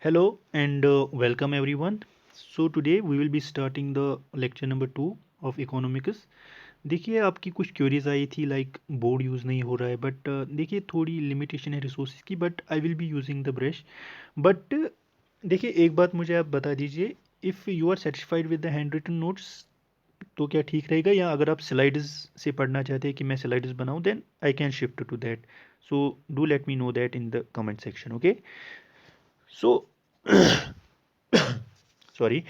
Hello and welcome everyone. So today we will be starting the lecture number 2 of economics. देखिए आपकी कुछ queries आई थी like board use नहीं हो रहा है बट देखिए थोड़ी लिमिटेशन है रिसोर्सेज की but I will be using the brush but देखिए एक बात मुझे आप बता दीजिए if you are satisfied with the handwritten notes तो क्या ठीक रहेगा या अगर आप स्लाइड्स से पढ़ना चाहते हैं कि मैं स्लाइड्स बनाऊं then I can shift to that so do let me know that in the comment section okay so sorry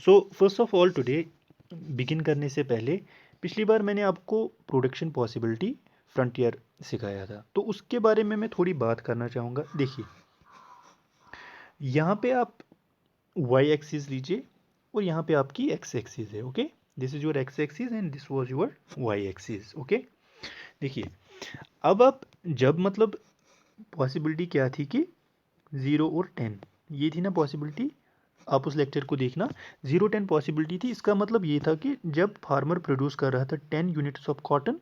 so first of all today begin करने से पहले पिछली बार मैंने आपको प्रोडक्शन पॉसिबिलिटी फ्रंटियर सिखाया था तो उसके बारे में मैं थोड़ी बात करना चाहूँगा देखिए यहाँ पे आप वाई एक्सिस लीजिए और यहाँ पे आपकी एक्स एक्सिस है okay this is your X axis and this was your Y axis okay देखिए अब आप जब मतलब पॉसिबिलिटी क्या थी कि 0 और 10 ये थी ना पॉसिबिलिटी आप उस लेक्चर को देखना 0-10 पॉसिबिलिटी थी इसका मतलब ये था कि जब फार्मर प्रोड्यूस कर रहा था 10 units of cotton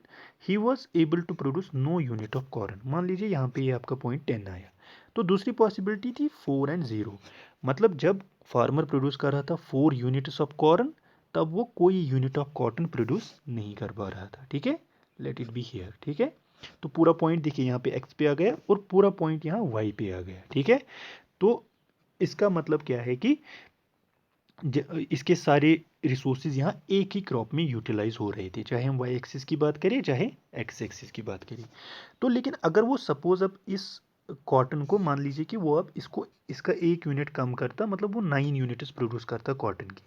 he was able to produce no unit of cotton मान लीजिए यहाँ पे ये आपका पॉइंट 10 आया तो दूसरी पॉसिबिलिटी थी 4 एंड 0 मतलब जब फार्मर प्रोड्यूस कर रहा था 4 यूनिट्स ऑफ कॉटन तब वो कोई यूनिट ऑफ कॉटन प्रोड्यूस नहीं कर पा रहा था ठीक है लेट इट बी हियर ठीक है तो पूरा पॉइंट देखिए यहाँ पे एक्स पे आ गया और पूरा पॉइंट यहाँ वाई पे आ गया ठीक है तो इसका मतलब क्या है कि इसके सारे रिसोर्सेज यहाँ एक ही क्रॉप में यूटिलाइज हो रहे थे चाहे हम वाई एक्सिस की बात करें चाहे एक्स एक्सिस की बात करें तो लेकिन अगर वो सपोज अब इस कॉटन को मान लीजिए कि वो अब इसको इसका एक यूनिट कम करता मतलब वो 9 यूनिट्स प्रोड्यूस करता कॉटन की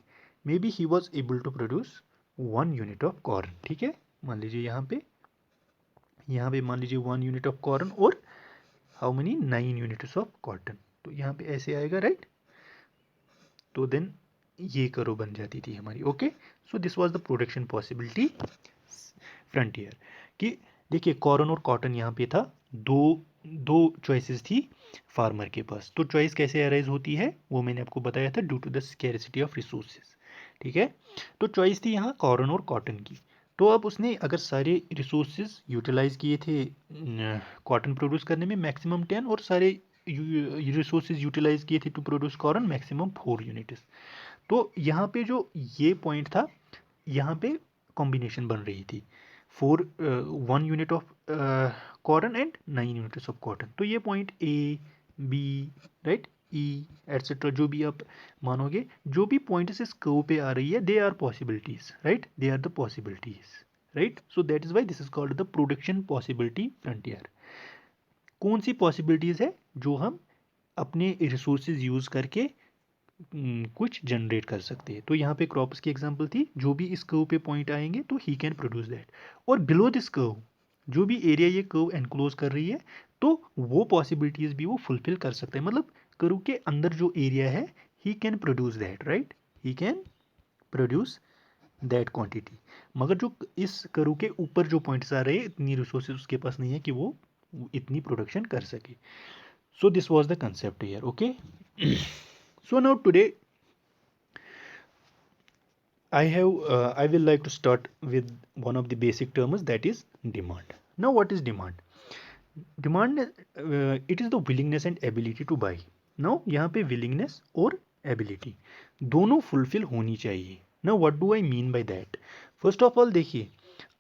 maybe he was able to produce 1 unit of cotton ठीक है मान लीजिए यहाँ पे मान लीजिए 1 यूनिट ऑफ कॉटन और how many 9 units of cotton तो यहाँ पे ऐसे आएगा राइट तो देन ये करो बन जाती थी हमारी okay so this was the production possibility frontier कि देखिए कॉर्न और कॉटन यहाँ पे था दो दो चॉइसेस थी फार्मर के पास तो चॉइस कैसे अराइज होती है वो मैंने आपको बताया था due to the scarcity of resources ठीक है तो चॉइस थी यहाँ कॉर्न और कॉटन की तो अब उसने अगर सारे रिसोर्सेज यूटिलाइज किए थे कॉटन प्रोड्यूस करने में मैक्सिमम 10 और सारे रिसोर्सेज यूटिलाइज किए थे to produce corn maximum 4 units तो यहाँ पे जो ये पॉइंट था यहाँ पे कॉम्बिनेशन बन रही थी 1 unit of cotton and 9 units of cotton तो ये point A B right E etcetera जो भी आप मानोगे जो भी पॉइंट्स इस कर्व पे आ रही है they are possibilities right they are the possibilities right so that is why this is called the production possibility frontier कौन सी पॉसिबिलिटीज है जो हम अपने रिसोर्सेज यूज करके कुछ जनरेट कर सकते हैं तो यहाँ पे क्रॉप्स की एग्जांपल थी जो भी इस कर्व पे पॉइंट आएंगे तो ही कैन प्रोड्यूस दैट और बिलो दिस कर्व जो भी एरिया ये कर्व एनक्लोज कर रही है तो वो पॉसिबिलिटीज भी वो फुलफिल कर सकते हैं मतलब कर्व के अंदर जो एरिया है he can produce that right he can produce that quantity मगर जो इस कर्व के ऊपर जो पॉइंट्स आ रहे हैं इतनी रिसोर्सेज उसके पास नहीं है कि वो इतनी प्रोडक्शन कर सके सो this was the concept here okay so now today I will like to start with one of the basic terms that is demand. Now what is demand? Demand it is the willingness and ability to buy. Now यहाँ पे willingness और ability दोनों fulfill होनी चाहिए. Now what do I mean by that? First of all देखिए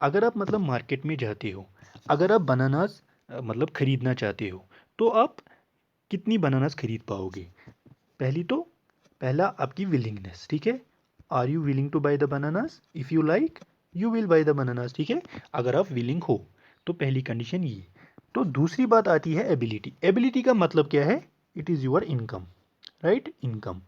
अगर आप मतलब मार्केट में जाते हो अगर आप बनानास मतलब खरीदना चाहते हो तो आप कितनी बनानास खरीद पाओगे पहला आपकी विलिंगनेस ठीक है are you willing to buy the bananas if you like you will buy the bananas ठीक है अगर आप विलिंग हो तो पहली कंडीशन ये तो दूसरी बात आती है एबिलिटी एबिलिटी का मतलब क्या है it is your income right income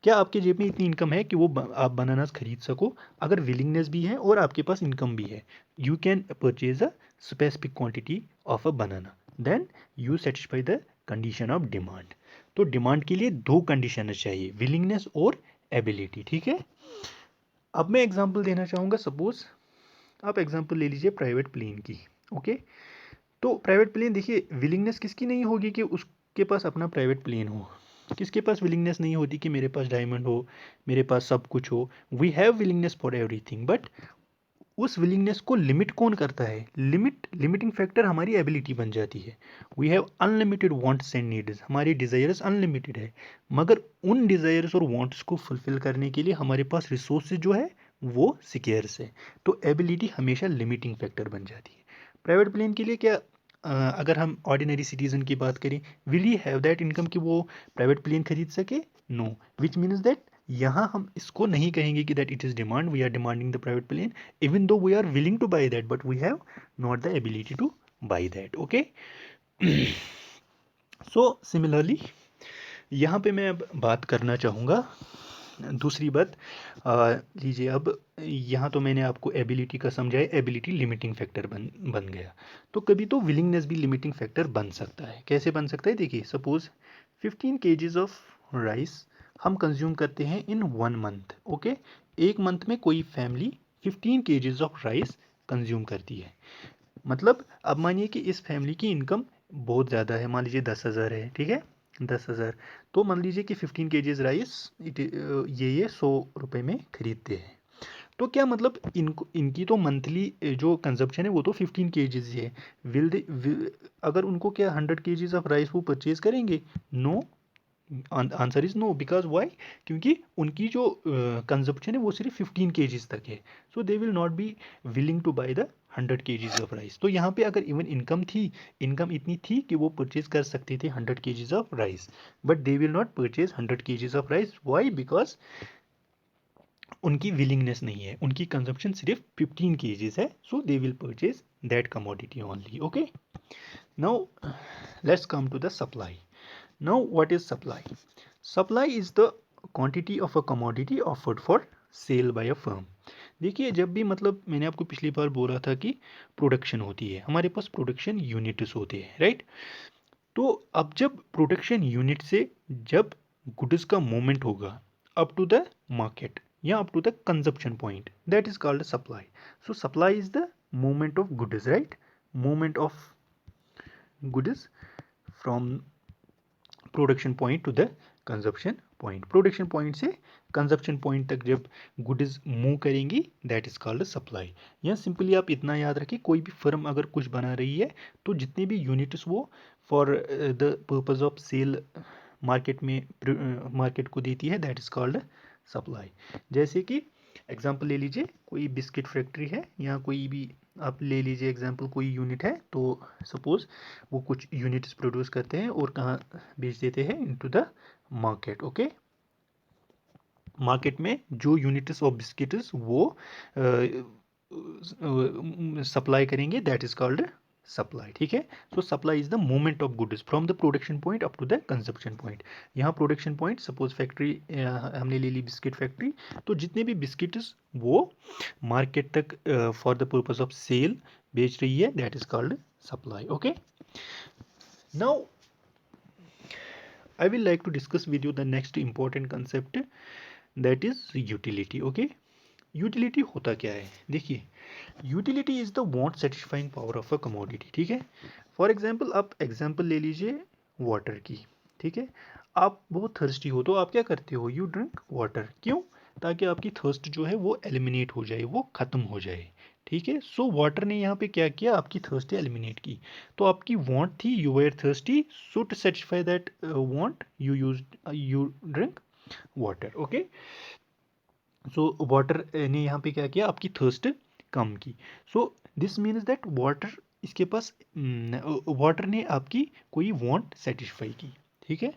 क्या आपके जेब में इतनी इनकम है कि वो आप बनानास खरीद सको अगर विलिंगनेस भी है और आपके पास इनकम भी है you can purchase a specific quantity of a banana then you satisfy the condition of demand तो डिमांड के लिए दो कंडीशन चाहिए विलिंगनेस और एबिलिटी ठीक है अब मैं एग्जांपल देना चाहूँगा सपोज आप एग्जांपल ले लीजिए प्राइवेट प्लेन की ओके तो प्राइवेट प्लेन देखिए विलिंगनेस किसकी नहीं होगी कि उसके पास अपना प्राइवेट प्लेन हो किसके पास विलिंगनेस नहीं होती कि मेरे पास डायमंड हो मेरे पास सब कुछ हो we have willingness for everything but उस विलिंगनेस को लिमिट कौन करता है? लिमिटिंग फैक्टर हमारी एबिलिटी बन जाती है। We have unlimited wants and needs, हमारी डिज़ायर्स अनलिमिटेड है, मगर उन डिज़ायर्स और वांट्स को फुलफिल करने के लिए हमारे पास रिसोर्सेज जो है वो स्केर्स है। तो एबिलिटी हमेशा लिमिटिंग फैक्टर बन जाती है। प्राइवेट प्लेन के लिए क्या, अगर हम ऑर्डिनरी सिटीजन की बात करें, will he have that income कि वो प्राइवेट प्लेन खरीद सके? नो, विच मीन्स दैट यहाँ हम इसको नहीं कहेंगे कि that it is demand, we are demanding the private plane even though we are willing to buy that, but we have not the ability to buy that. Okay, so similarly यहाँ पे मैं अब बात करना चाहूँगा दूसरी बात। लीजिए, अब यहाँ तो मैंने आपको एबिलिटी का समझाया, एबिलिटी लिमिटिंग फैक्टर बन गया। तो कभी तो विलिंगनेस भी लिमिटिंग फैक्टर बन सकता है। कैसे बन सकता है? देखिए, सपोज 15 kgs ऑफ राइस हम कंज्यूम करते हैं इन 1 मंथ। ओके, एक मंथ में कोई family 15 kgs of rice consume करती है। मतलब अब मानिए कि इस फैमिली की इनकम बहुत ज़्यादा है, मान लीजिए 10,000 है, ठीक है, 10,000। तो मान लीजिए कि 15 kgs राइस ये 100 रुपये में खरीदते हैं। तो क्या मतलब इनकी तो मंथली जो कंजप्शन है वो तो 15 kgs ही है। अगर उनको क्या 100 kgs ऑफ राइस वो परचेज करेंगे? No, answer is no. Because why? क्योंकि उनकी जो कंजप्शन है वो सिर्फ 15 kgs तक है। So they will not be willing to buy the 100 kgs of rice. तो यहाँ पे अगर इवन इनकम इतनी थी कि वो परचेज कर सकते थे 100 kgs of rice, but they will not purchase 100 kgs of rice. Why? Because उनकी विलिंगनेस नहीं है, उनकी कंजप्शन सिर्फ 15 kgs है। So they will purchase that commodity only. Okay, now let's come to the supply. Now, what is supply? Supply is the quantity of a commodity offered for sale by a firm. देखिए, जब भी मतलब मैंने आपको पिछली बार बोला था कि प्रोडक्शन होती है, हमारे पास प्रोडक्शन यूनिट्स होते हैं, राइट? तो अब जब प्रोडक्शन यूनिट से जब गुड्स का मूवमेंट होगा अप टू द मार्केट या up to the consumption point, that is called supply. So supply is the movement of goods, right? Movement of goods from production point to the consumption point. Production point से consumption point तक जब goods move करेंगी, that is called supply. या simply आप इतना याद रखें, कोई भी फर्म अगर कुछ बना रही है तो जितने भी यूनिट्स वो for the purpose of sale market को देती है, दैट इज कॉल्ड सप्लाई। जैसे कि एग्जांपल ले लीजिए, कोई बिस्किट फैक्ट्री है या कोई भी आप ले लीजिए एग्जांपल, कोई यूनिट है, तो सपोज वो कुछ यूनिट्स प्रोड्यूस करते हैं और कहाँ बेच देते हैं? Into the market. Okay, market में जो यूनिट्स ऑफ बिस्किट्स वो सप्लाई करेंगे, दैट इज कॉल्ड सप्लाई। ठीक है, so supply is the movement of goods from the production point up to the consumption point. यहाँ प्रोडक्शन पॉइंट, सपोज फैक्ट्री हमने ले ली biscuit factory, तो जितने भी बिस्किट्स वो मार्केट तक for the purpose of sale बेच रही है, that is called supply. Okay, now I will like to discuss with you the next important concept, that is utility. Okay, utility होता क्या है? देखिए, utility is the want satisfying power of a commodity. ठीक है, for example आप example ले लीजिए water की। ठीक है, आप बहुत थर्स्टी हो तो आप क्या करते हो? You drink water. क्यों? ताकि आपकी थर्स्ट जो है वो एलिमिनेट हो जाए, वो ख़त्म हो जाए। ठीक है, सो वाटर ने यहाँ पे क्या किया? आपकी थर्स्ट एलिमिनेट की। तो आपकी वांट थी, you were thirsty, so to satisfy that want you drink water. Okay, so water ने यहाँ पे क्या किया? आपकी थर्स्ट कम की। So this means that water, इसके पास वाटर ने आपकी कोई वांट सेटिस्फाई की। ठीक है,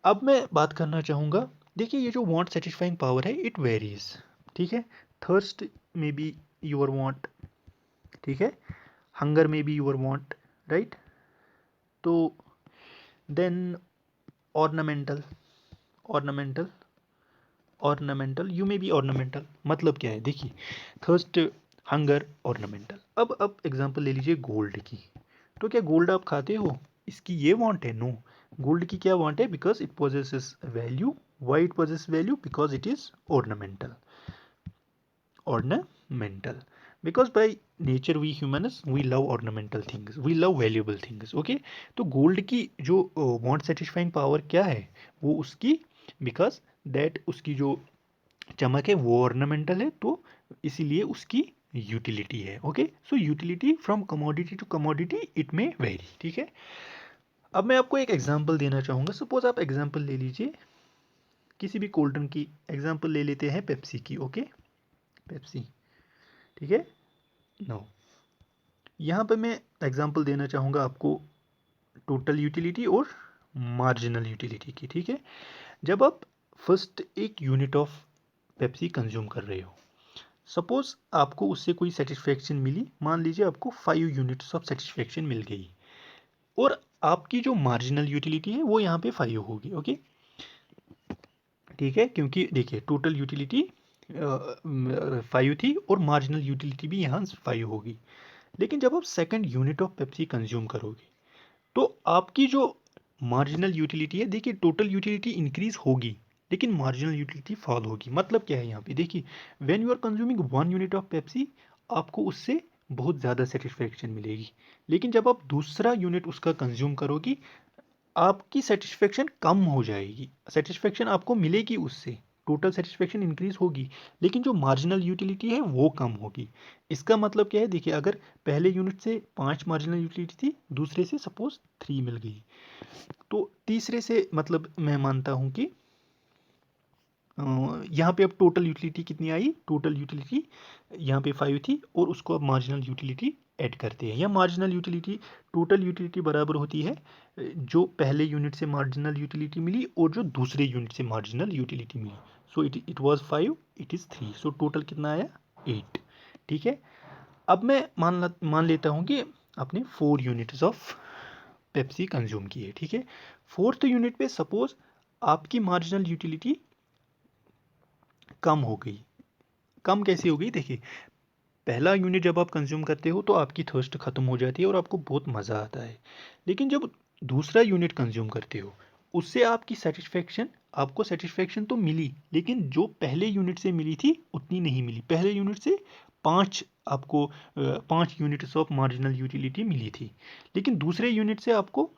अब मैं बात करना चाहूँगा, देखिए ये जो वांट सेटिस्फाइंग पावर है, इट वेरीज। ठीक है, थर्स्ट में बी योर वांट, ठीक है, हंगर में बी योर वांट, राइट? तो then ornamental, ornamental ornamental, you may be ornamental. मतलब क्या है? देखिए, थर्स्ट, हंगर, ऑर्नामेंटल। अब एग्जांपल ले लीजिए गोल्ड की। तो क्या गोल्ड आप खाते हो? इसकी ये वांट है? नो, गोल्ड की क्या वांट है? Because it possesses value. Why it possesses value? Because it is ornamental, ornamental. Because by nature we humans we love ornamental things, we love valuable things. Okay, तो gold की जो want satisfying power क्या है? वो उसकी, because that उसकी जो चमक है वो ऑर्नामेंटल है, तो इसीलिए उसकी यूटिलिटी है। Okay, so utility from commodity to commodity it may vary. ठीक है, अब मैं आपको एक एग्जांपल देना चाहूँगा। सपोज आप एग्जांपल ले लीजिए किसी भी कोल्ड ड्रिंक की, एग्जांपल ले लेते हैं पेप्सी की। Okay, Pepsi. ठीक है, नो, यहाँ पे मैं एग्जांपल देना चाहूँगा आपको टोटल यूटिलिटी और मार्जिनल यूटिलिटी की। ठीक है, जब आप फर्स्ट एक यूनिट ऑफ पेप्सी कंज्यूम कर रहे हो, सपोज आपको उससे कोई सेटिस्फेक्शन मिली, मान लीजिए आपको 5 यूनिट्स ऑफ सेटिस्फेक्शन मिल गई, और आपकी जो मार्जिनल यूटिलिटी है वो यहाँ पे 5 होगी। ओके, ठीक है, क्योंकि देखिए टोटल यूटिलिटी 5 थी और मार्जिनल यूटिलिटी भी यहाँ 5 होगी। लेकिन जब आप second unit of Pepsi consume करोगे तो आपकी जो मार्जिनल यूटिलिटी है, देखिए टोटल यूटिलिटी इंक्रीज होगी लेकिन मार्जिनल यूटिलिटी फॉल होगी। मतलब क्या है यहाँ पे, देखिए when you are consuming 1 unit of Pepsi आपको उससे बहुत ज़्यादा सेटिस्फेक्शन मिलेगी, लेकिन जब आप दूसरा यूनिट उसका कंज्यूम करोगी आपकी सेटिस्फेक्शन कम हो जाएगी। सेटिस्फेक्शन आपको मिलेगी उससे, टोटल सेटिस्फेक्शन इंक्रीज होगी लेकिन जो मार्जिनल यूटिलिटी है वो कम होगी। इसका मतलब क्या है, देखिए अगर पहले यूनिट से 5 मार्जिनल यूटिलिटी थी, दूसरे से सपोज 3 मिल गई, तो तीसरे से मतलब मैं मानता हूँ कि यहाँ पे अब टोटल यूटिलिटी कितनी आई, टोटल यूटिलिटी यहाँ पे 5 थी और उसको अब मार्जिनल यूटिलिटी ऐड करते हैं, या मार्जिनल यूटिलिटी टोटल यूटिलिटी बराबर होती है जो पहले यूनिट से मार्जिनल यूटिलिटी मिली और जो दूसरे यूनिट से मार्जिनल यूटिलिटी मिली। So it was 5, it is 3, so total कितना आया 8। ठीक है, अब मैं मान लेता हूँ कि आपने 4 यूनिट्स ऑफ पेप्सी कंज्यूम की है। ठीक है, फोर्थ यूनिट पे सपोज आपकी मार्जिनल यूटिलिटी कम हो गई। कम कैसे हो गई, देखिए पहला यूनिट जब आप कंज्यूम करते हो तो आपकी थर्स्ट ख़त्म हो जाती है और आपको बहुत मज़ा आता है, लेकिन जब दूसरा यूनिट कंज्यूम करते हो उससे आपकी सेटिस्फेक्शन, आपको सेटिस्फेक्शन तो मिली लेकिन जो पहले यूनिट से मिली थी उतनी नहीं मिली। पहले यूनिट से 5 आपको 5 यूनिट्स ऑफ मार्जिनल यूटिलिटी मिली थी, लेकिन दूसरे यूनिट से आपको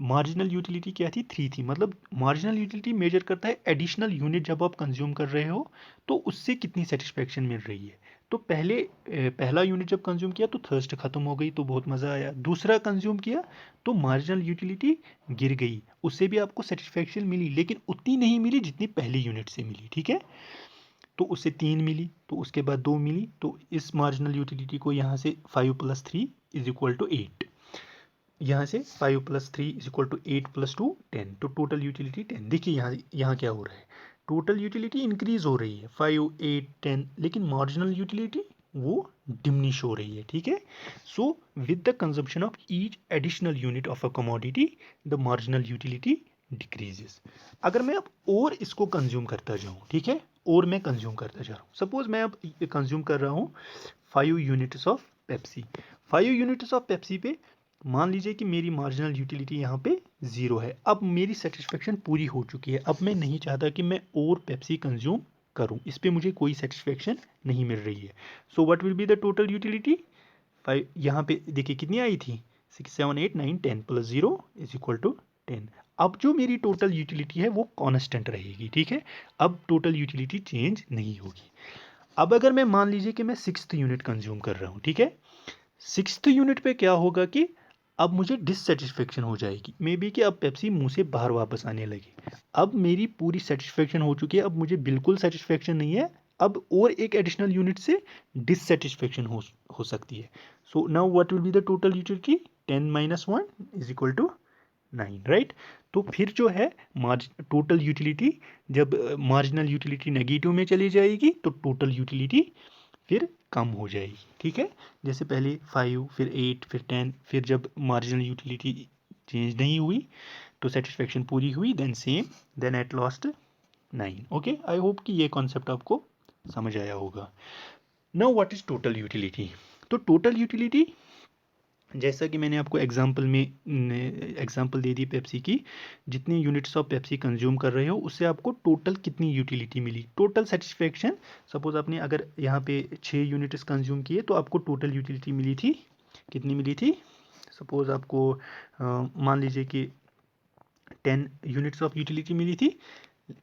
मार्जिनल यूटिलिटी क्या थी, 3 थी। मतलब मार्जिनल यूटिलिटी मेजर करता है एडिशनल यूनिट जब आप कंज्यूम कर रहे हो तो उससे कितनी सेटिस्फेक्शन मिल रही है। तो पहला यूनिट जब कंज्यूम किया तो थर्स्ट खत्म हो गई तो बहुत मज़ा आया, दूसरा कंज्यूम किया तो मार्जिनल यूटिलिटी गिर गई, उससे भी आपको सेटिस्फेक्शन मिली लेकिन उतनी नहीं मिली जितनी पहली यूनिट से मिली। ठीक है, तो उससे 3 मिली तो उसके बाद 2 मिली, तो इस मार्जिनल यूटिलिटी को यहाँ से 5 + 3 = 8, यहाँ से 5 + 3 = 8 + 2 10, तो टोटल यूटिलिटी 10। देखिए यहाँ क्या हो रहा है, टोटल यूटिलिटी इंक्रीज हो रही है 5 8 10, लेकिन मार्जिनल यूटिलिटी वो डिमिनिश हो रही है। ठीक है, so with the consumption of each additional unit of a commodity the marginal utility decreases. अगर मैं अब और इसको कंज्यूम करता जाऊँ, ठीक है, और मैं कंज्यूम करता जा रहा हूँ, सपोज मैं अब कंज्यूम कर रहा हूँ 5 units of Pepsi. 5 units of Pepsi पे मान लीजिए कि मेरी मार्जिनल यूटिलिटी यहाँ पे 0 है। अब मेरी सेटिस्फेक्शन पूरी हो चुकी है, अब मैं नहीं चाहता कि मैं और पेप्सी कंज्यूम करूँ, इस पे मुझे कोई सेटिस्फेक्शन नहीं मिल रही है। So what will be the total utility, 5, यहाँ पे देखिए कितनी आई थी 6 7 8 9 10 + 0 = 10। अब जो मेरी टोटल यूटिलिटी है वो कांस्टेंट रहेगी। ठीक है, अब टोटल यूटिलिटी चेंज नहीं होगी। अब अगर मैं मान लीजिए कि मैं 6th यूनिट कंज्यूम कर रहा हूँ, ठीक है, 6th यूनिट पे क्या होगा कि अब मुझे डिससेटिस्फेक्शन हो जाएगी, मे बी कि अब पेप्सी मुंह से बाहर वापस आने लगी। अब मेरी पूरी सेटिस्फेक्शन हो चुकी है, अब मुझे बिल्कुल सेटिस्फेक्शन नहीं है, अब और एक एडिशनल यूनिट से डिससेटिस्फेक्शन हो सकती है। So now what will be the total utility, 10 - 1 = 9, right. तो फिर जो है टोटल यूटिलिटी, जब मार्जिनल यूटिलिटी नेगेटिव में चली जाएगी तो टोटल यूटिलिटी फिर कम हो जाएगी। ठीक है, जैसे पहले 5 फिर 8 फिर 10, फिर जब मार्जिनल यूटिलिटी चेंज नहीं हुई तो सेटिस्फेक्शन पूरी हुई, then same, then at last 9। Okay, I hope कि ये कॉन्सेप्ट आपको समझ आया होगा। Now what is total utility, तो टोटल यूटिलिटी जैसा कि मैंने आपको एग्जांपल दे दी पेप्सी की, जितनी यूनिट्स ऑफ पेप्सी कंज्यूम कर रहे हो उससे आपको टोटल कितनी यूटिलिटी मिली, टोटल सेटिस्फेक्शन। सपोज आपने अगर यहाँ पे 6 यूनिट्स कंज्यूम किए तो आपको टोटल यूटिलिटी मिली थी, कितनी मिली थी, सपोज आपको मान लीजिए कि 10 यूनिट्स ऑफ यूटिलिटी मिली थी,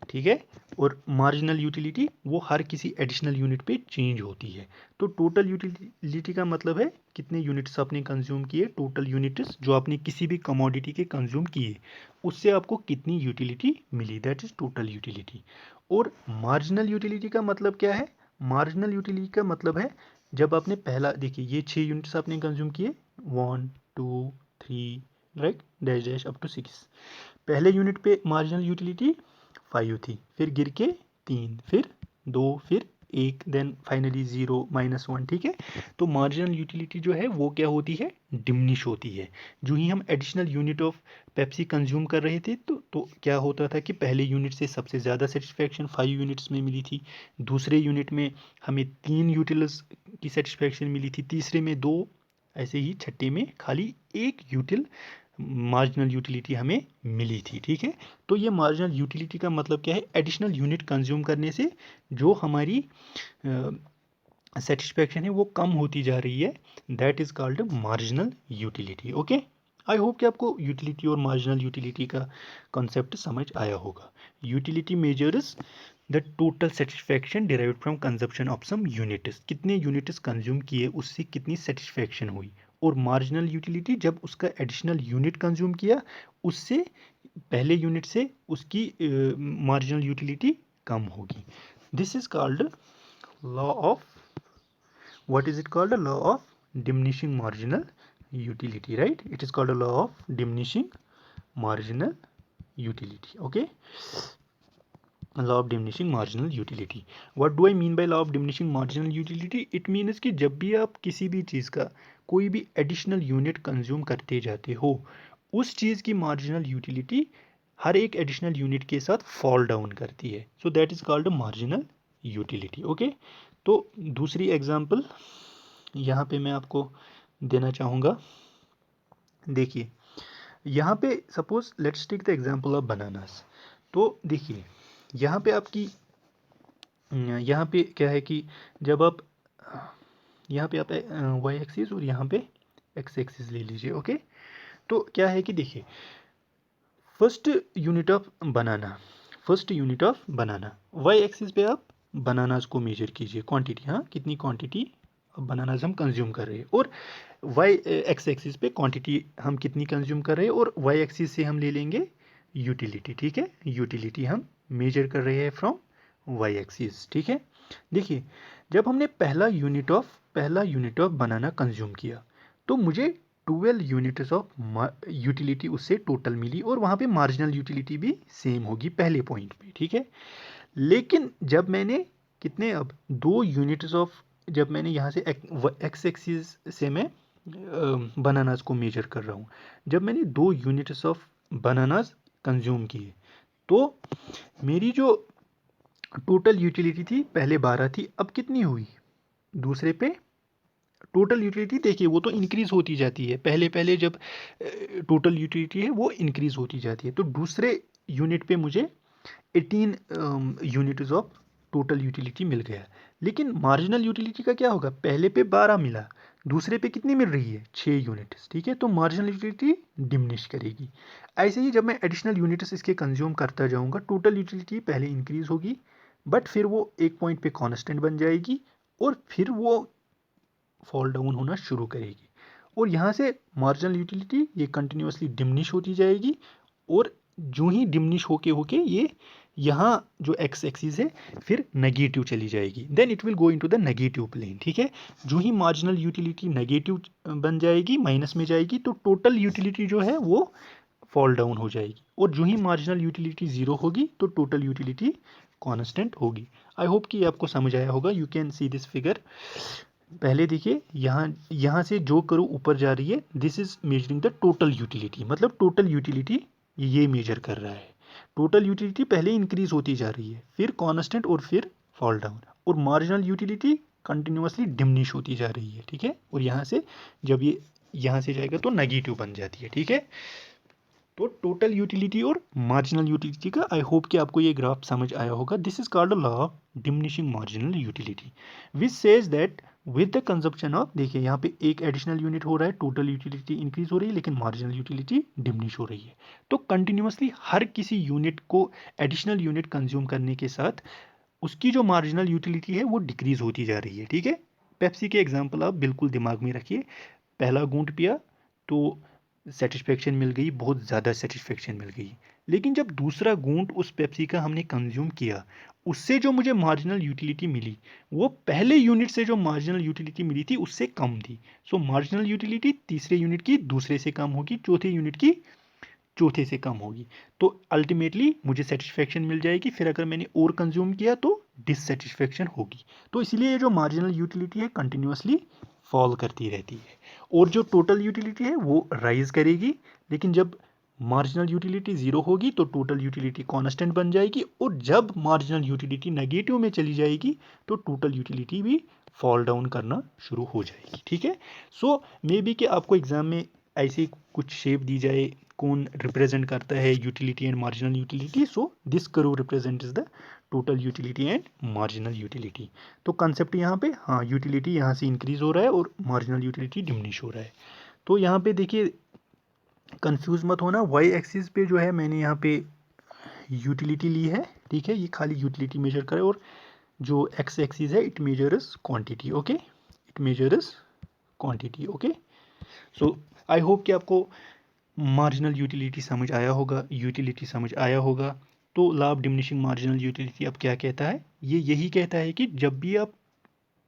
ठीक है। और मार्जिनल यूटिलिटी वो हर किसी एडिशनल यूनिट पे चेंज होती है। तो टोटल यूटिलिटी का मतलब है कितने यूनिट्स आपने कंज्यूम किए, टोटल यूनिट्स जो आपने किसी भी कमोडिटी के कंज्यूम किए उससे आपको कितनी यूटिलिटी मिली, दैट इज टोटल यूटिलिटी। और मार्जिनल यूटिलिटी का मतलब क्या है? मार्जिनल यूटिलिटी का मतलब है जब आपने पहला, देखिए ये 6 यूनिट्स आपने कंज्यूम किए, 1 2 3 right, dash dash up to 6। पहले यूनिट पे मार्जिनल यूटिलिटी 5 थी, फिर गिर के 3, फिर 2, फिर 1, देन फाइनली 0 -1, ठीक है। तो मार्जिनल यूटिलिटी जो है वो क्या होती है? डिमिनिश होती है। जो ही हम additional unit of Pepsi consume कर रहे थे तो क्या होता था कि पहले यूनिट से सबसे ज़्यादा सेटिस्फैक्शन 5 यूनिट्स में मिली थी, दूसरे यूनिट में हमें 3 यूटिल्स की सेटिस्फैक्शन मिली थी, तीसरे में 2, ऐसे ही छठे में खाली 1 यूटिल मार्जिनल यूटिलिटी हमें मिली थी, ठीक है। तो ये मार्जिनल यूटिलिटी का मतलब क्या है? एडिशनल यूनिट कंज्यूम करने से जो हमारी सेटिस्फैक्शन है वो कम होती जा रही है, that is called marginal utility. Okay, I hope कि आपको यूटिलिटी और मार्जिनल यूटिलिटी का कॉन्सेप्ट समझ आया होगा। Utility measures the total satisfaction derived from consumption of some units, कितने यूनिट्स कंज्यूम किए उससे कितनी सेटिस्फैक्शन हुई। और मार्जिनल यूटिलिटी जब उसका एडिशनल यूनिट कंज्यूम किया उससे पहले यूनिट से उसकी मार्जिनल यूटिलिटी कम होगी। This is called law of, what is it called? A law of diminishing marginal utility, right? It is called a law of diminishing marginal utility. Okay, law of diminishing marginal utility. What do I mean by law of diminishing marginal utility? It means कि जब भी आप किसी भी चीज़ का कोई भी additional unit consume करते जाते हो उस चीज़ की मार्जिनल यूटिलिटी हर एक एडिशनल यूनिट के साथ फॉल डाउन करती है, सो that is called marginal utility. Okay, तो दूसरी एग्जांपल यहाँ पे मैं आपको देना चाहूँगा। देखिए यहाँ पे suppose let's take the example of bananas. तो देखिए यहाँ पे आपकी यहाँ पे क्या है कि जब आप यहाँ पे आप वाई एक्सिस और यहाँ पे एक्स एक्सिस ले लीजिए। ओके, तो क्या है कि देखिए first unit of banana, first unit of banana, Y axis पे आप बनानास को मेजर कीजिए, क्वांटिटी, हाँ कितनी क्वांटिटी बनानास हम कंज्यूम कर रहे हैं, और वाई एक्स एक्सिस पे क्वांटिटी हम कितनी कंज्यूम कर रहे हैं, और वाई एक्सिस से हम ले लेंगे यूटिलिटी, ठीक है। यूटिलिटी हम मेजर कर रहे हैं फ्रॉम वाई एक्सिस, ठीक है। देखिए जब हमने पहला यूनिट ऑफ बनाना कंज्यूम किया तो मुझे 12 यूनिट्स ऑफ यूटिलिटी उससे टोटल मिली, और वहाँ पे मार्जिनल यूटिलिटी भी सेम होगी पहले पॉइंट पे, ठीक है। लेकिन जब मैंने कितने, अब 2 यूनिट्स ऑफ, जब मैंने यहाँ से एक्स एक्सिस से मैं बनानास को मेजर कर रहा हूँ, जब मैंने 2 यूनिट्स ऑफ बनानास कंज्यूम किए तो मेरी जो टोटल यूटिलिटी थी पहले 12 थी, अब कितनी हुई दूसरे पे? टोटल यूटिलिटी देखिए वो तो इंक्रीज होती जाती है, पहले पहले जब टोटल यूटिलिटी है वो इंक्रीज होती जाती है। तो दूसरे यूनिट पे मुझे 18 यूनिट्स ऑफ टोटल यूटिलिटी मिल गया। लेकिन मार्जिनल यूटिलिटी का क्या होगा? पहले पे 12 मिला, दूसरे पे कितनी मिल रही है? 6 यूनिट्स, ठीक है। तो मार्जिनल यूटिलिटी डिमिनिश करेगी। ऐसे ही जब मैं एडिशनल यूनिट्स इसके कंज्यूम करता जाऊंगा टोटल यूटिलिटी पहले इंक्रीज होगी, बट फिर वो एक पॉइंट पे कांस्टेंट बन जाएगी और फिर वो फॉल डाउन होना शुरू करेगी, और यहाँ से मार्जिनल यूटिलिटी ये कंटिन्यूसली डिमिनिश होती जाएगी, और जो ही डिमिनिश होके ये यहाँ जो एक्स एक्सिस है फिर नेगेटिव चली जाएगी, then it will go into the negative plane, ठीक है। जो ही मार्जिनल यूटिलिटी नेगेटिव बन जाएगी, माइनस में जाएगी, तो टोटल यूटिलिटी जो है वो फॉल डाउन हो जाएगी, और जो ही मार्जिनल यूटिलिटी ज़ीरो होगी तो टोटल यूटिलिटी कांस्टेंट होगी। आई होप कि आपको समझ आया होगा। You can see this figure. पहले देखिए यहाँ से जो करो ऊपर जा रही है, this is measuring the total utility, मतलब टोटल यूटिलिटी ये मेजर कर रहा है। टोटल यूटिलिटी पहले इंक्रीज होती जा रही है, फिर कांस्टेंट और फिर फॉल डाउन, और मार्जिनल यूटिलिटी कंटिन्यूसली डिमिनिश होती जा रही है, ठीक है। और यहाँ से जब ये यहाँ से जाएगा तो नेगेटिव बन जाती है, ठीक है। तो टोटल यूटिलिटी और मार्जिनल यूटिलिटी का आई होप कि आपको ये ग्राफ समझ आया होगा। This is called law of diminishing marginal utility which says that with the consumption of, देखिए यहाँ पे एक एडिशनल यूनिट हो रहा है, टोटल यूटिलिटी इंक्रीज हो रही है लेकिन मार्जिनल यूटिलिटी डिमिनिश हो रही है। तो कंटिन्यूसली हर किसी यूनिट को एडिशनल यूनिट कंज्यूम करने के साथ उसकी जो मार्जिनल यूटिलिटी है वो डिक्रीज होती जा रही है, ठीक है। पेप्सी के एग्जांपल आप बिल्कुल दिमाग में रखिए, पहला घूंट पिया तो सेटिस्फेक्शन मिल गई, बहुत ज़्यादा सेटिस्फेक्शन मिल गई, लेकिन जब दूसरा घूंट उस पेप्सी का हमने कंज्यूम किया, उससे जो मुझे मार्जिनल यूटिलिटी मिली वो पहले यूनिट से जो मार्जिनल यूटिलिटी मिली थी उससे कम थी। सो मार्जिनल यूटिलिटी तीसरे यूनिट की दूसरे से कम होगी, चौथे यूनिट की चौथे से कम होगी, तो अल्टीमेटली मुझे सेटिस्फेक्शन मिल जाएगी। फिर अगर मैंने और कंज्यूम किया तो डिससेटिस्फेक्शन होगी। तो इसलिए ये जो मार्जिनल यूटिलिटी है कंटिन्यूसली फॉल करती रहती है, और जो टोटल यूटिलिटी है वो राइज करेगी। लेकिन जब मार्जिनल यूटिलिटी ज़ीरो होगी तो टोटल यूटिलिटी कांस्टेंट बन जाएगी, और जब मार्जिनल यूटिलिटी नेगेटिव में चली जाएगी तो टोटल यूटिलिटी भी फॉल डाउन करना शुरू हो जाएगी, ठीक है। सो मे बी कि आपको एग्जाम में ऐसी कुछ शेप दी जाए, कौन रिप्रेजेंट करता है utility and marginal utility, so this curve represent is the total utility and marginal utility. तो कंसेप्ट यहाँ पे, हाँ यूटिलिटी यहाँ से इंक्रीज हो रहा है और मार्जिनल यूटिलिटी डिमिनिश हो रहा है। तो यहाँ पे देखिए कंफ्यूज मत होना, वाई एक्सिस पे जो है मैंने यहाँ पे यूटिलिटी ली है, ठीक है, ये खाली यूटिलिटी मेजर करे, और जो एक्स एक्सिस है it measures quantity, okay, it measures quantity, okay. So I hope कि आपको मार्जिनल यूटिलिटी समझ आया होगा, यूटिलिटी समझ आया होगा। तो law of diminishing marginal utility अब क्या कहता है, ये यही कहता है कि जब भी आप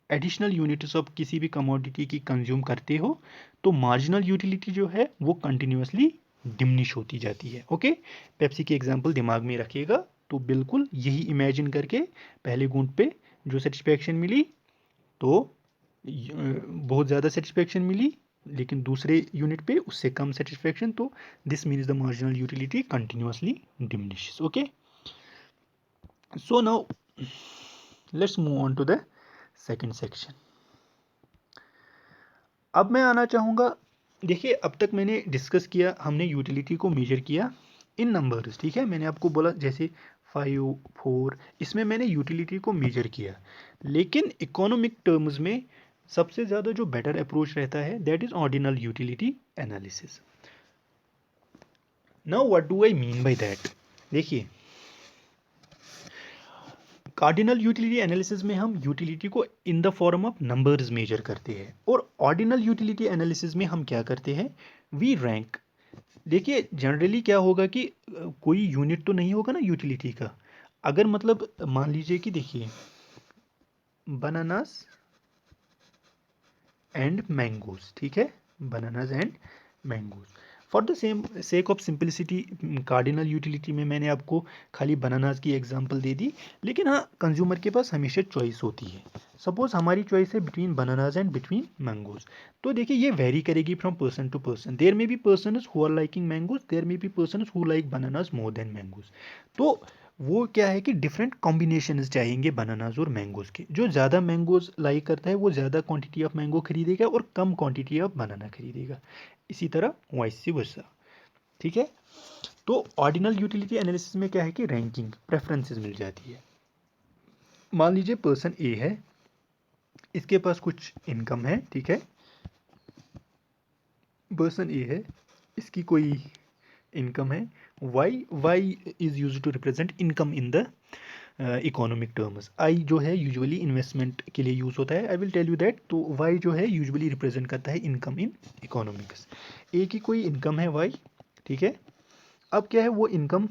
एडिशनल यूनिट्स ऑफ किसी भी कमोडिटी की कंज्यूम करते हो तो मार्जिनल यूटिलिटी जो है वो कंटिन्यूसली डिमिनिश होती जाती है, ओके। पेप्सी की एग्जांपल दिमाग में रखिएगा, तो बिल्कुल यही इमेजिन करके पहले घूंट पे जो सेटिस्फेक्शन मिली तो बहुत ज़्यादा सेटिस्फेक्शन मिली, लेकिन दूसरे यूनिट पे उससे कम सेटिस्फेक्शन, तो this means the marginal utility continuously diminishes, okay. So now let's move on to the second section. अब मैं आना चाहूँगा, देखिए अब तक मैंने डिस्कस किया, हमने यूटिलिटी को मेजर किया इन नंबर्स, ठीक है। मैंने आपको बोला जैसे 5, 4, इसमें मैंने यूटिलिटी को मेजर किया, लेकिन इकोनॉमिक टर्म्स में सबसे ज़्यादा जो बेटर अप्रोच रहता है that is ordinal utility analysis. Now what do I mean by that, देखिए कार्डिनल यूटिलिटी एनालिसिस में हम यूटिलिटी को in the form of numbers measure करते हैं, और ऑर्डिनल यूटिलिटी एनालिसिस में हम क्या करते हैं, वी रैंक। देखिए जनरली क्या होगा कि कोई यूनिट तो नहीं होगा ना यूटिलिटी का, अगर मतलब मान लीजिए कि देखिए बनानास एंड मैंगोज, ठीक है, bananas and mangoes, for the same sake of simplicity cardinal utility में मैंने आपको खाली बनानास की एग्जांपल दे दी, लेकिन हाँ कंज्यूमर के पास हमेशा चॉइस होती है। सपोज हमारी चॉइस है between bananas and between mangoes, तो देखिए ये वेरी करेगी from person to person, there may be persons who are liking mangoes, there may be persons who like bananas more than mangoes. तो वो क्या है कि डिफरेंट कॉम्बिनेशंस चाहेंगे बनानाज और मैंगोज के, जो ज़्यादा मैंगोज लाइक करता है वो ज़्यादा क्वांटिटी ऑफ मैंगो खरीदेगा और कम क्वांटिटी ऑफ बनाना खरीदेगा, इसी तरह वाइस वर्सा, ठीक है। तो ऑर्डिनल यूटिलिटी एनालिसिस में क्या है कि रैंकिंग प्रेफरेंसेस मिल जाती है। मान लीजिए पर्सन ए है, इसके पास कुछ इनकम है, ठीक है, पर्सन ए है, इसकी कोई इनकम है, Y is use to represent income in the economic terms, I जो है यूजुअली इन्वेस्टमेंट के लिए यूज़ होता है, I will tell you that. तो वाई जो है यूजुअली रिप्रेजेंट करता है इनकम इन इकोनॉमिक्स। ए की कोई इनकम है वाई, ठीक है, अब क्या है वो इनकम,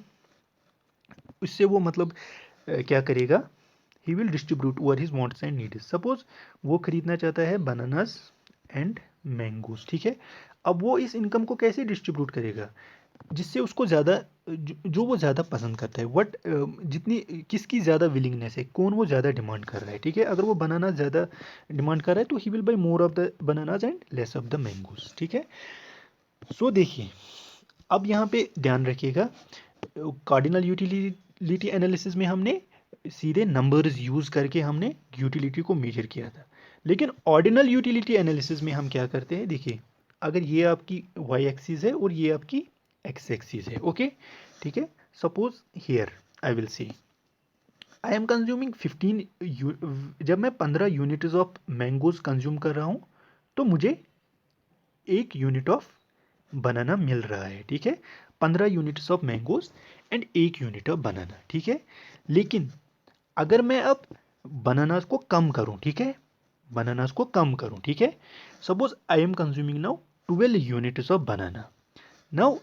उससे वो मतलब क्या करेगा, he will distribute over his wants and needs. Suppose वो खरीदना चाहता है बनानास एंड मैंगोज, ठीक है, अब वो इस इनकम को कैसे डिस्ट्रीब्यूट करेगा, जिससे उसको ज़्यादा जो वो ज़्यादा पसंद करता है, वट जितनी किसकी ज़्यादा विलिंगनेस है, कौन वो ज़्यादा डिमांड कर रहा है, ठीक है, अगर वो बनाना ज़्यादा डिमांड कर रहा है तो he will by more of the bananas and less of the mangoes, ठीक है। सो देखिए अब यहाँ पे ध्यान रखिएगा, कार्डिनल यूटिलिटी एनालिसिस में हमने सीधे नंबर्स यूज़ करके हमने यूटिलिटी को मेजर किया था, लेकिन ऑर्डिनल यूटिलिटी एनालिसिस में हम क्या करते हैं, देखिए अगर ये आपकी वाई एक्सिस है और ये आपकी एक्स एक्सिस है, ओके, ठीक है। Suppose here I will see I am consuming 15 जब मैं 15 यूनिट्स ऑफ मैंगोज कंज्यूम कर रहा हूँ तो मुझे 1 यूनिट ऑफ बनाना मिल रहा है, ठीक है। 15 units of mangoes and 1 unit of बनाना, ठीक है। लेकिन अगर मैं अब बनानास को कम करूं, ठीक है, बनानास को कम करूं, ठीक है। Suppose I am consuming now 12 units of banana. Now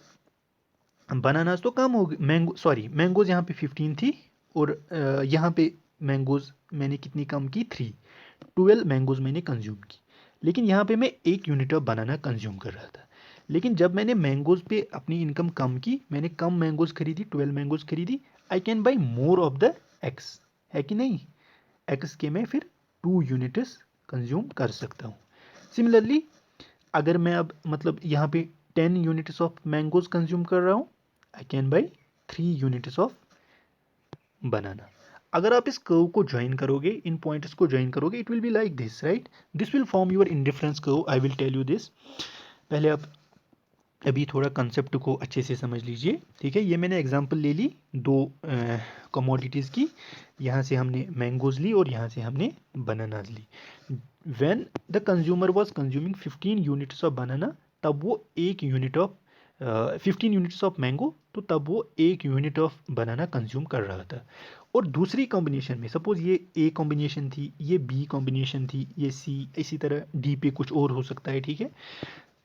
bananas तो कम हो गए, मैंगोज यहाँ पे 15 थी और यहाँ पे मैंगोज मैंने कितनी कम की, 3। 12 मैंगोज मैंने कंज्यूम की, लेकिन यहाँ पे मैं 1 यूनिट ऑफ बनाना कंज्यूम कर रहा था। लेकिन जब मैंने मैंगोज पे अपनी इनकम कम की, मैंने कम मैंगोज खरीदी, 12 मैंगोज खरीदी, आई can by more of the x, है कि नहीं। एक्स के मैं फिर 2 यूनिट्स कंज्यूम कर सकता हूँ। सिमिलरली अगर मैं अब मतलब यहाँ पे 10 यूनिट्स ऑफ मैंगोज कंज्यूम कर रहा हूँ, I can buy 3 units of banana. अगर आप इस कर्व को ज्वाइन करोगे, इन पॉइंट्स को ज्वाइन करोगे, it will be like this, right. This will form your indifference curve, I will tell you this. पहले आप अभी थोड़ा कंसेप्ट को अच्छे से समझ लीजिए, ठीक है। ये मैंने एग्जांपल ले ली दो कमोडिटीज़ की, यहाँ से हमने मैंगोज ली और यहाँ से हमने बनानाज ली। When the consumer was consuming 15 units of banana, तब वो 1 unit of 15 units of mango, तो तब वो 1 यूनिट ऑफ बनाना कंज्यूम कर रहा था। और दूसरी कॉम्बिनेशन में सपोज ये ए कॉम्बिनेशन थी, ये बी कॉम्बिनेशन थी, ये सी, इसी तरह डी पे कुछ और हो सकता है, ठीक है।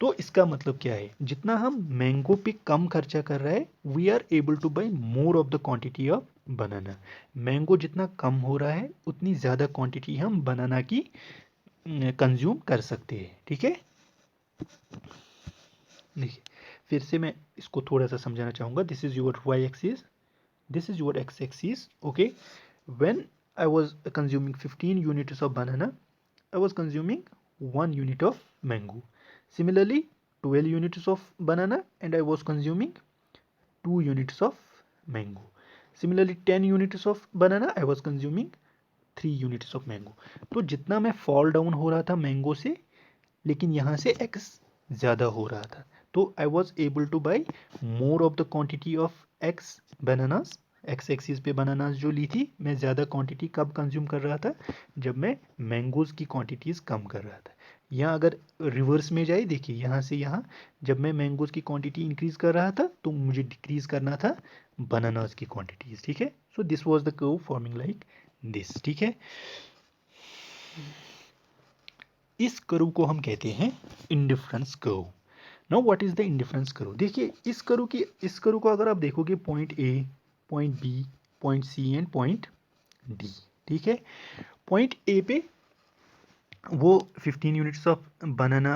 तो इसका मतलब क्या है, जितना हम मैंगो पे कम खर्चा कर रहे हैं, we are able to buy more of the quantity of banana. Mango जितना कम हो रहा है उतनी ज़्यादा क्वांटिटी हम बनाना की कंज्यूम कर सकते हैं, ठीक है। देखिए फिर से मैं इसको थोड़ा सा समझाना चाहूँगा। This is your Y axis, this is your x-axis, okay। When I was consuming 15 units of banana, I was consuming 1 unit of mango. Similarly 12 units of banana and I was consuming 2 units of mango. Similarly 10 units of banana, I was consuming 3 units of mango. तो जितना मैं fall down हो रहा था mango से, लेकिन यहाँ से x ज़्यादा हो रहा था, तो आई was able to buy more of the quantity of x bananas. X axis पे बनानास जो ली थी, मैं ज़्यादा क्वांटिटी कब कंज्यूम कर रहा था, जब मैं मैंगोज़ की क्वांटिटीज़ कम कर रहा था। यहाँ अगर रिवर्स में जाए, देखिए यहाँ से यहाँ, जब मैं मैंगोज़ की क्वांटिटी इंक्रीज़ कर रहा था तो मुझे डिक्रीज़ करना था बनानास की क्वांटिटीज़, ठीक है। So this was the curve forming like this, ठीक है। इस कर्व को हम कहते हैं indifference curve. Now what is the indifference curve. देखिए इस कर्व को अगर आप देखोगे, point A, point B, point C and point D, ठीक है। पॉइंट ए पे वो 15 units of banana,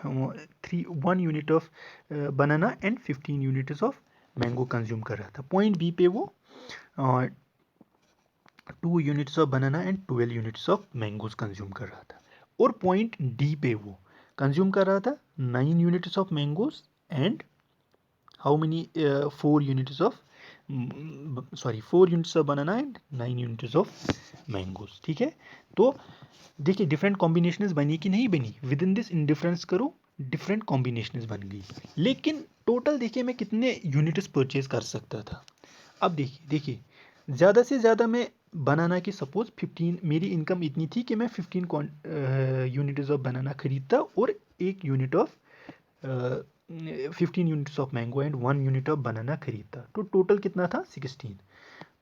1 unit of banana and 15 units of mango consume कर रहा था। पॉइंट बी पे वो 2 units of banana and 12 units of mangoes consume कर रहा था। और पॉइंट डी पे वो कंज्यूम कर रहा था 9 units of mangoes and how many 4 units of 4 units of banana and 9 units of mangoes, ठीक है। तो देखिए डिफरेंट कॉम्बिनेशंस बनी कि नहीं बनी, विद इन दिस इंडिफरेंस करो डिफरेंट कॉम्बिनेशंस बन गई। लेकिन टोटल देखिए मैं कितने यूनिट्स परचेज कर सकता था। अब देखिए ज़्यादा से ज़्यादा मैं बनाना की सपोज 15, मेरी इनकम इतनी थी कि मैं 15 यूनिट्स ऑफ बनाना खरीदता और 1 unit of 15 units of mango and 1 unit of बनाना खरीदता। तो टोटल कितना था, 16।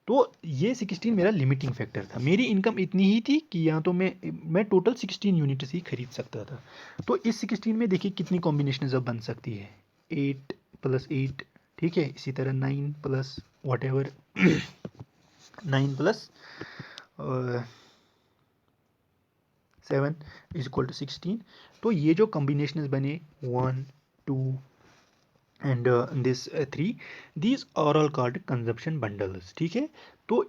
तो ये 16 मेरा लिमिटिंग फैक्टर था। मेरी इनकम इतनी ही थी कि या तो मैं टोटल 16 यूनिट्स ही खरीद सकता था। तो इस 16 में देखिए कितनी कॉम्बिनेशन अब बन सकती है, 8 + 8, ठीक है। इसी तरह 9 plus whatever 9 plus 7 is equal to 16। तो ये जो कॉम्बिनेशन बने 1, 2 and this 3, these are all called consumption bundles, ठीक है। तो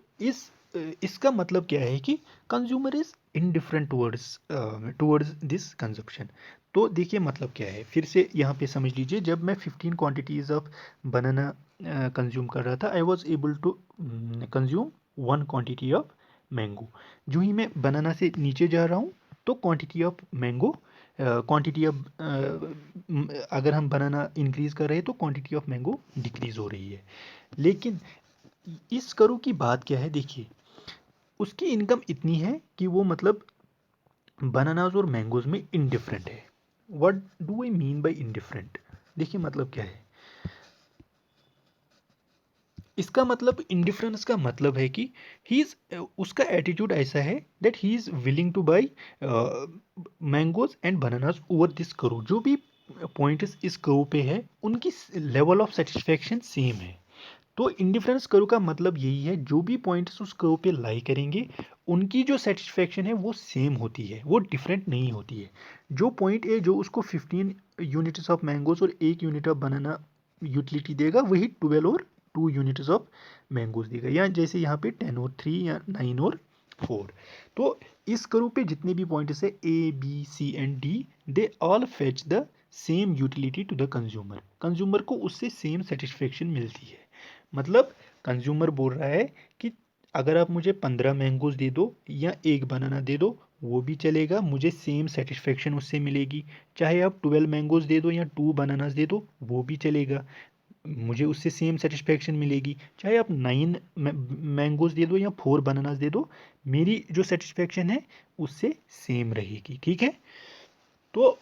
इसका मतलब क्या है कि consumer is indifferent towards this consumption. तो देखिए मतलब क्या है, फिर से यहाँ पे समझ लीजिए। जब मैं 15 क्वांटिटीज़ ऑफ बनाना कंज्यूम कर रहा था, I was able to consume 1 quantity of mango. जो ही मैं बनाना से नीचे जा रहा हूँ तो quantity of mango, quantity of अगर हम बनाना इंक्रीज़ कर रहे हैं तो क्वांटिटी ऑफ मैंगो डिक्रीज़ हो रही है। लेकिन इस कर्व की बात क्या है, देखिए उसकी इनकम इतनी है कि वो मतलब बनानाज और मैंगोज में इनडिफरेंट है। What do I mean bye indifferent? देखिए मतलब क्या है इसका मतलब, इंडिफरेंस का मतलब है कि ही इज, उसका एटीट्यूड ऐसा है that he is willing to by mangoes and bananas over this करो। जो भी पॉइंट इस करो पे है उनकी लेवल ऑफ सेटिस्फेक्शन सेम है। तो इंडिफरेंस करो का मतलब यही है, जो भी पॉइंट्स उस कर्व पे लाई करेंगे उनकी जो सेटिस्फेक्शन है वो सेम होती है, वो डिफरेंट नहीं होती है। जो पॉइंट ए जो उसको 15 यूनिट्स ऑफ मैंगोज और 1 यूनिट ऑफ बनाना यूटिलिटी देगा, वही 12 और 2 यूनिट्स ऑफ मैंगोज देगा, या जैसे यहाँ पे 10 और 3 या 9 और 4। तो इस कर्व पे जितने भी पॉइंट्स है A B C and D, they all fetch the same utility to the consumer. Consumer को उससे सेम सेटिस्फेक्शन मिलती है। मतलब कंज्यूमर बोल रहा है कि अगर आप मुझे 15 मैंगोज दे दो या एक बनाना दे दो वो भी चलेगा, मुझे सेम सेटिस्फेक्शन उससे मिलेगी। चाहे आप 12 मैंगोज दे दो या 2 बनानास दे दो वो भी चलेगा, मुझे उससे सेम सेटिस्फेक्शन मिलेगी। चाहे आप 9 मैंगोज दे दो या 4 बनानास दे दो, मेरी जो सेटिस्फेक्शन है उससे सेम रहेगी। ठीक है। तो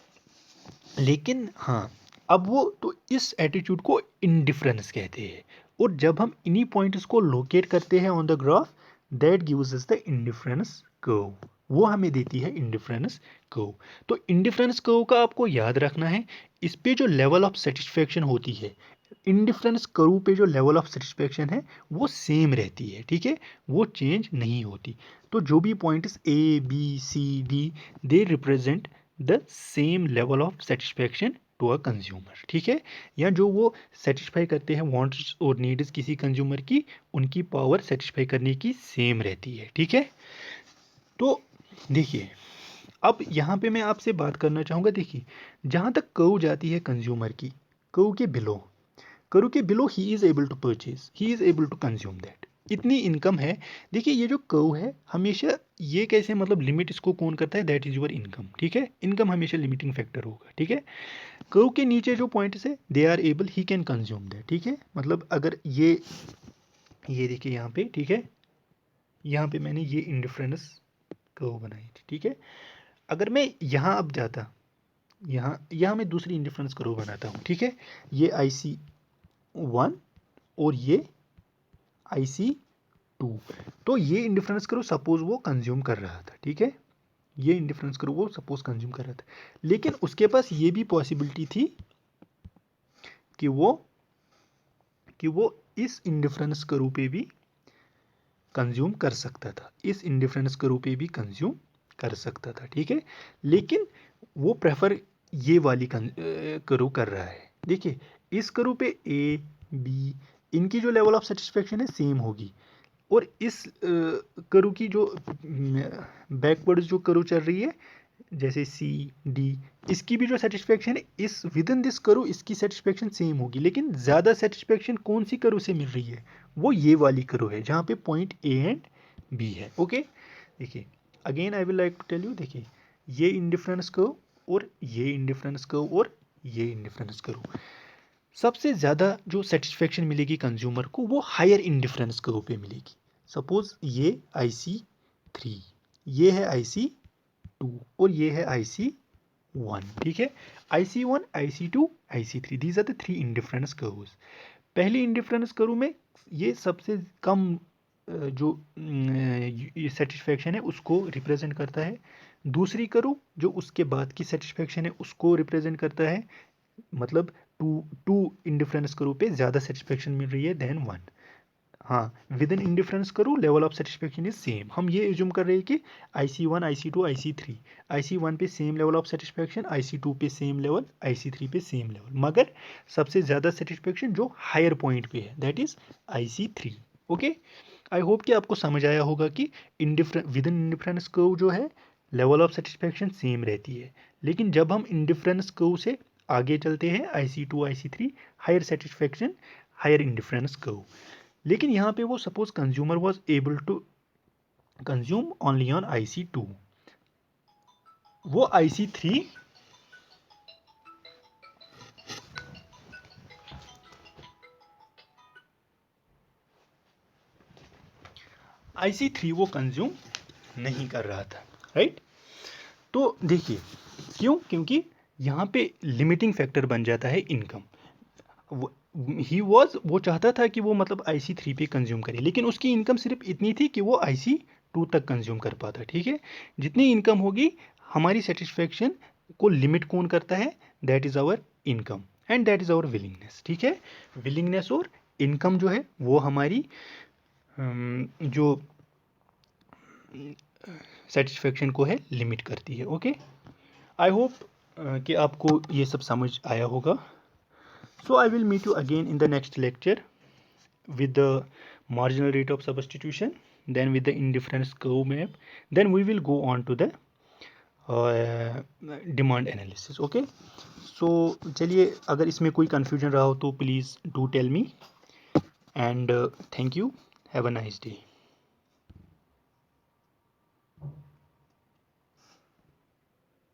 लेकिन हाँ, अब वो तो इस एटीट्यूड को इनडिफरेंस कहते हैं। और जब हम इन्हीं पॉइंट्स को लोकेट करते हैं on the graph, that gives us the indifference curve. वो हमें देती है इंडिफरेंस कर्व। तो इंडिफरेंस कर्व का आपको याद रखना है, इस पे जो लेवल ऑफ सेटिस्फेक्शन होती है, इंडिफरेंस कर्व पे जो लेवल ऑफ सेटिस्फेक्शन है वो सेम रहती है। ठीक है, वो चेंज नहीं होती। तो जो भी points A B C D, they represent the same level of satisfaction to a consumer. ठीक है, या जो वो सेटिस्फाई करते हैं वांट्स और नीड्स किसी कंज्यूमर की, उनकी पावर सेटिस्फाई करने की सेम रहती है। ठीक है। तो देखिए अब यहाँ पे मैं आपसे बात करना चाहूँगा। देखिए जहाँ तक कर्व जाती है कंज्यूमर की, कर्व के बिलो, कर्व के below he is able to purchase, he is able to consume that, इतनी इनकम है। देखिए ये जो कर्व है हमेशा ये कैसे मतलब लिमिट इसको कौन करता है, दैट इज योर इनकम। ठीक है, इनकम हमेशा लिमिटिंग फैक्टर होगा। ठीक है, कर्व के नीचे जो पॉइंट्स है they are able, he can consume that. ठीक है, मतलब अगर ये देखिए यहाँ पे, ठीक है, यहाँ पे मैंने ये इंडिफरेंस कर्व बनाई थी। ठीक है, अगर मैं यहाँ अब जाता, यहाँ यहाँ मैं दूसरी इंडिफरेंस कर्व बनाता हूँ। ठीक है, ये IC1 और ये IC2। तो ये इंडिफरेंस करो सपोज वो कंज्यूम कर रहा था। ठीक है, ये इंडिफरेंस करो वो सपोज कंज्यूम कर रहा था, लेकिन उसके पास ये भी पॉसिबिलिटी थी कि वो इस इंडिफरेंस करो पे भी कंज्यूम कर सकता था, इस इंडिफरेंस करो पे भी कंज्यूम कर सकता था। ठीक है, लेकिन वो प्रेफर ये वाली करो कर रहा है। देखिए इस करो पे ए बी, इनकी जो लेवल ऑफ सेटिस्फेक्शन है सेम होगी, और इस करो की जो बैकवर्ड्स जो करो चल रही है जैसे सी डी, इसकी भी जो सेटिस्फेक्शन है इस विद इन दिस करो इसकी सेटिस्फेक्शन सेम होगी, लेकिन ज़्यादा सेटिस्फेक्शन कौन सी करो से मिल रही है, वो ये वाली करो है जहाँ पे पॉइंट ए एंड बी है। ओके, देखिए again I will like to tell you, देखिए ये इंडिफरेंस करो और ये इंडिफरेंस करो और ये इंडिफरेंस करो, सबसे ज़्यादा जो सेटिस्फेक्शन मिलेगी कंज्यूमर को वो हायर इंडिफरेंस कर्व पे मिलेगी। सपोज ये IC3, ये है IC2 और ये है IC1। ठीक है, IC1 IC2 IC3, these are the 3 indifference curves. पहली इंडिफरेंस कर्व में ये सबसे कम जो सेटिस्फेक्शन है उसको रिप्रेजेंट करता है। दूसरी कर्व जो उसके बाद की सेटिस्फेक्शन है उसको रिप्रेजेंट करता है, मतलब टू टू इंडिफरेंस करो पे ज़्यादा सेटिस्फेक्शन मिल रही है देन वन। हाँ, विद इन इंडिफरेंस करो level of satisfaction is same. हम ये एज्यूम कर रहे हैं कि IC1 IC2 IC3, IC1 पे same level of satisfaction, IC2 पे सेम लेवल, IC3 पे सेम लेवल, मगर सबसे ज़्यादा सेटिस्फेक्शन जो हायर पॉइंट पे है that is IC3। Okay, I hope कि आपको समझ आया होगा कि विद इन इंडिफरेंस कर्व जो है लेवल ऑफ सेटिस्फेक्शन सेम रहती है, लेकिन जब हम इंडिफरेंस कर्व से आगे चलते हैं IC2 IC3, higher satisfaction higher indifference curve. लेकिन यहाँ पे वो suppose consumer was able to consume only on IC2, वो IC3 IC3 वो कंज्यूम नहीं कर रहा था, राइट। तो देखिए क्यों, क्योंकि यहाँ पे लिमिटिंग फैक्टर बन जाता है इनकम। वो चाहता था कि वो मतलब IC3 पे कंज्यूम करे, लेकिन उसकी इनकम सिर्फ इतनी थी कि वो IC2 तक कंज्यूम कर पाता, ठीक है। जितनी इनकम होगी, हमारी सेटिस्फेक्शन को लिमिट कौन करता है, that is our income and that is our willingness, ठीक है। विलिंगनेस और इनकम जो है वो हमारी जो सेटिस्फेक्शन को है लिमिट करती है, ओके। आई होप कि आपको ये सब समझ आया होगा। So I will meet you again in the next lecture with the marginal rate of substitution, then with the indifference curve map, then we will go on to the demand analysis, okay। So चलिए, अगर इसमें कोई confusion रहा हो तो please do tell me, and thank you, have a nice day।